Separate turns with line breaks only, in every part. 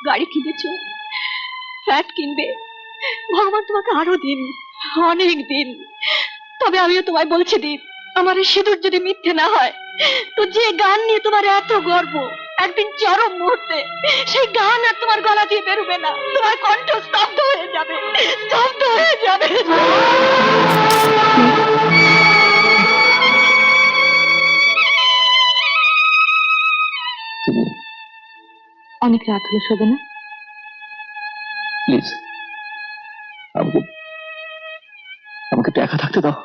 গাড়ি কিনেছো, ফ্ল্যাট কিনবে। ভগবান তোমাকে আরো দিন, অনেক দিন। তবে আমিও তোমায় বলছি দীপ, আমার এই সিঁদুর যদি মিথ্যে না হয়, তো যে গান নিয়ে তোমার এত গর্ব, একদিন চরম মুহূর্তে সেই গান আর তোমার গলা দিয়ে বেরোবে না। তোমার কণ্ঠ স্তব্ধ হয়ে যাবে, স্তব্ধ হয়ে যাবে। অনেক রাত হলো, শোবে না?
প্লিজ আমাকে আমাকে একটু একা থাকতে দাও।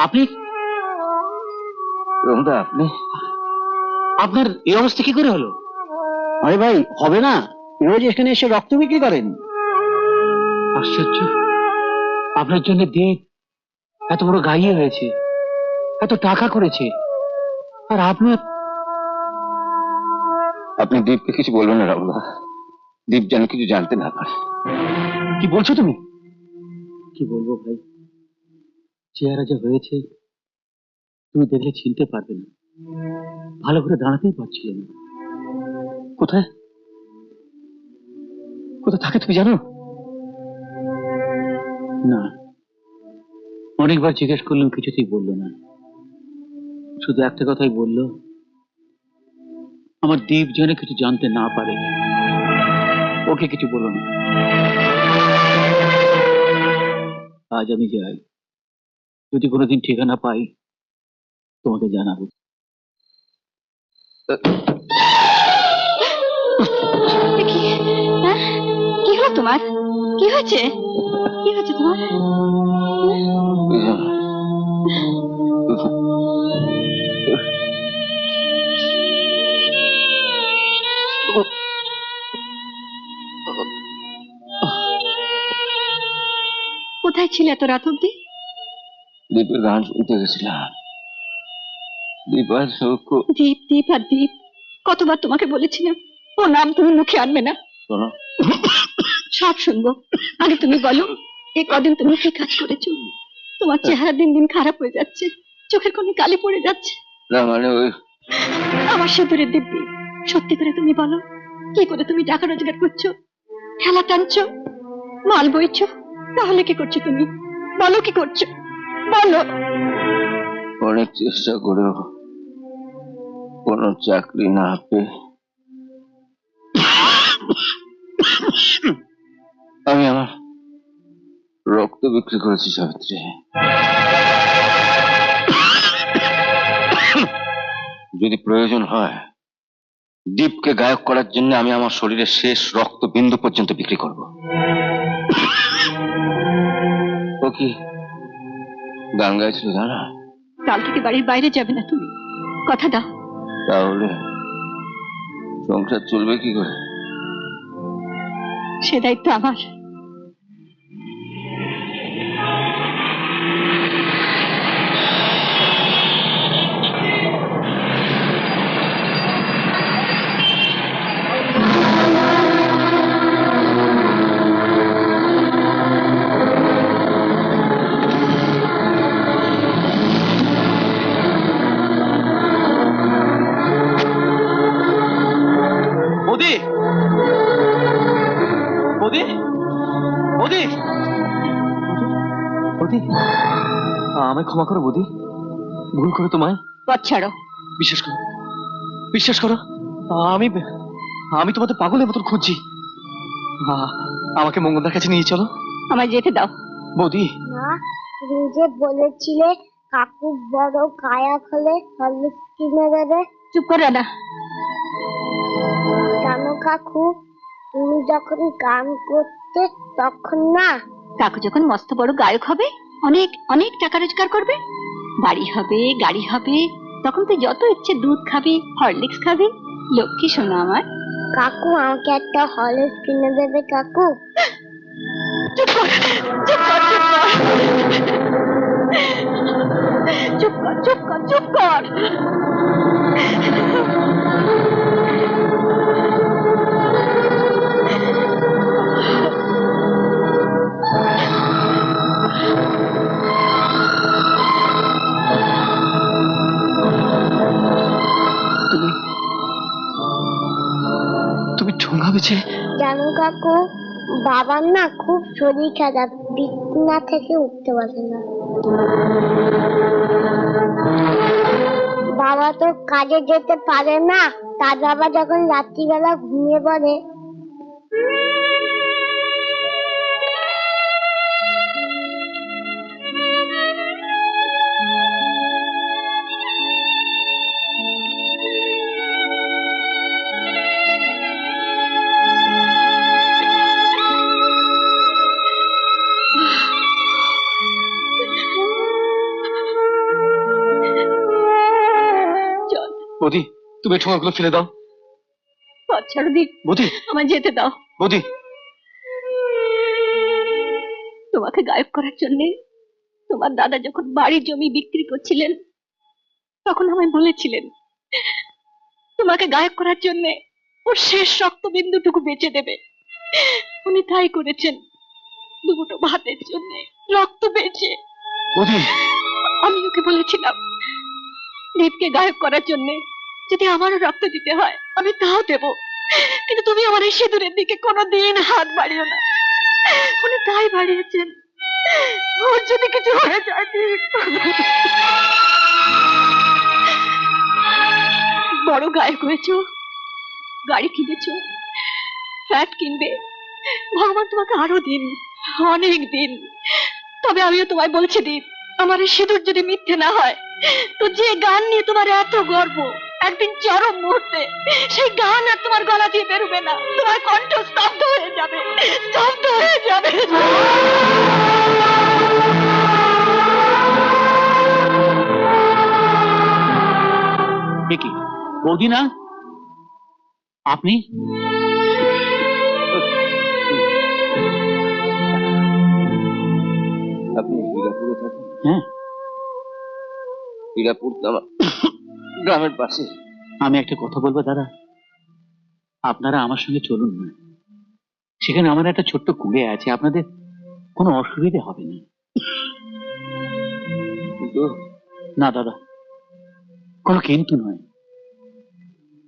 আপনি
রমদা, আপনি
আপনার এই অবস্থা কি করে হলো?
আরে ভাই, হবে না, রোজ এখানে এসে রক্ত বিক্রি করেন।
আশ্চর্য, আপনার জন্য দীপ এত বড় গাইয়ে হয়েছে, এত টাকা করেছে, আর
আপনি দীপকে কিছু বলবেন না রমদা, দীপ যেন কিছু জানতে না পারে।
কি বলছো তুমি? কি বলবো ভাই, চেহারা যা হয়েছে তুমি দেখলে চিনতে পারবে না, ভালো করে দাঁড়াতেই পারছিল না।
কোথায় কোথায় থাকে তুমি জানো?
না, অনেকবার জিজ্ঞেস করলাম, কিছুতেই বললো না। শুধু একটা কথাই বললো, আমার দীপ যেন কিছু জানতে না পারে, ওকে কিছু বলো না। আজ আমি যাই, যদি কোনোদিন ঠিকানা পাই তোমাকে জানাবো।
কি হলো তোমার? কি হয়েছে? কি হয়েছে তোমার? কোথায় ছিলে এত রাত অব্দি?
দীপের গান শুনতে গেছিলাম। দীপ আর
দীপ, দীপ আর দীপ, কতবার তোমাকে বলেছিলাম ও নাম তুমি মুখে আনবে না। সব শুনবো, আগে তুমি বলো, এই কদিন তুমি কি কাজ করেছো? তোমার চেহারা দিন দিন খারাপ হয়ে যাচ্ছে, চোখের কোণে কালি পড়ে যাচ্ছে।
না মানে ওই
আমার সিঁদুরের দিব্যি, সত্যি করে তুমি বলো, কি করে তুমি টাকা রোজগার করছো? ঠেলা টানছো, মাল বইছো, তাহলে কি করছো তুমি? বলো কি করছো, বলো।
অনেক চেষ্টা করেও কোনো চাকরি না পেয়ে আমি আমার রক্ত বিক্রি করেছি সাবিত্রী। যদি প্রয়োজন হয়, দীপকে গায়ক করার জন্য আমি আমার শরীরের শেষ রক্ত বিন্দু পর্যন্ত বিক্রি করব। ও কি গান গাইছিল জানা?
কাল থেকে বাড়ির বাইরে যাবে না তুমি, কথা দাও।
তাহলে সংসার চলবে কি করে?
সে দায়িত্ব আমার।
আমায় ক্ষমা করো বৌদি, ভুল করে তোমায়।
পথ ছাড়ো।
বিশ্বাস করো, বিশ্বাস করো, আমি আমি তোমাদের পাগলের মতন খুঁজছি। আমাকে মঙ্গলদার কাছে নিয়ে চলো।
আমায় যেতে দাও।
বৌদি,
মা, তুমি যে বলেছিলে কাকু বড় গায়ক হলে হরলিক্স কিনে দেবে।
চুপ করে না।
জানো কাকু, তুমি যখন গান করতে তখন না,
কাকু যখন মস্ত বড় গায়ক হবে, অনেক অনেক টাকা রোজগার করবে, বাড়ি হবে, গাড়ি হবে, তখন তুই যত ইচ্ছে দুধ খাবি, হরলিক্স খাবি। লক্ষ্মী শোনা আমার।
কাকু আমাকে একটা হরলিক্স কিনে দেবে কাকু।
চুপ কর, চুপ কর, চুপ কর, চুপ কর, চুপ কর, চুপ কর।
হয়েছে?
জানো কাকু, বাবার না খুব শরীর খারাপ, বিছানা থেকে উঠতে পারে না। বাবা তো কাজে যেতে পারে না, তার বাবা যখন রাত্রিবেলা ঘুমিয়ে পড়ে
চল,
বৌদি, তুমি ঠোঙাগুলো ফেলে দাও।
পথ ছাড়ো দীপ,
বৌদি,
আমায় যেতে দাও।
বৌদি,
তোমাকে গায়েব করার জন্য তোমার দাদা যখন বাড়ি জমি বিক্রি করছিলেন, তখন আমায় বলেছিলেন তোমাকে গায়েব করার জন্য ওর শেষ রক্তবিন্দুটুকু বেঁচে দেবে। উনি তাই করেছেন, দুটো ভাতের জন্য রক্ত বেঁচে।
বৌদি,
আমি ওকে বলেছিলাম দীপকে গায়েব করার জন্য যদি আমারও রক্ত দিতে হয় আমি তাও দেব, কিন্তু তুমি আমার এই সিঁদুরের দিকে কোনোদিন হাত বাড়িও না। উনি তাই বাড়িয়েছেন। ওর যদি কিছু হয়ে যায় দীপ। বড় গায়ক হয়েছো, গাড়ি কিনেছো, ফ্ল্যাট কিনবে, ভগবান তোমাকে আরো দিন, অনেক দিন। তবে আমিও তোমায় বলছি দীপ, আমার এই সিঁদুর যদি মিথ্যে না হয়, তো যে গান নিয়ে তোমার এত গর্ব, একদিন চরম মুহূর্তে সেই গান আর তোমার গলা দিয়ে বেরোবে না, তোমার কণ্ঠ স্তব্ধ হয়ে যাবে, স্তব্ধ হয়ে যাবে।
কি বৌদি না আপনি?
আপনি হীরাপুরে থাকেন?
হ্যাঁ,
হীরাপুর তো আমার গ্রামের পাশে।
আমি একটা কথা বলবো দাদা, আপনারা আমার সঙ্গে চলুন না, সেখানে আমার একটা ছোট্ট কুড়ে আছে, আপনাদের কোনো অসুবিধে হবে না।
কিন্তু
না দাদা, কোনো কিন্তু নয়।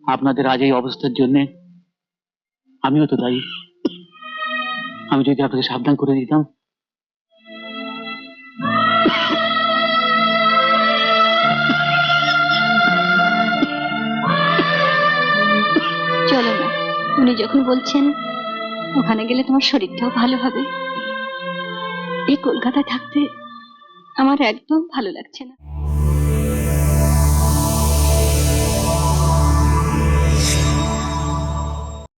আপনাদের আজ এই অবস্থার জন্য আমিও তো দায়ী। আমি যদি আপনাকে সাবধান করে দিতাম।
চলো না, উনি যখন বলছেন ওখানে গেলে তোমার শরীরটাও ভালো হবে। এই কলকাতায় থাকতে আমার একদম ভালো লাগছে না।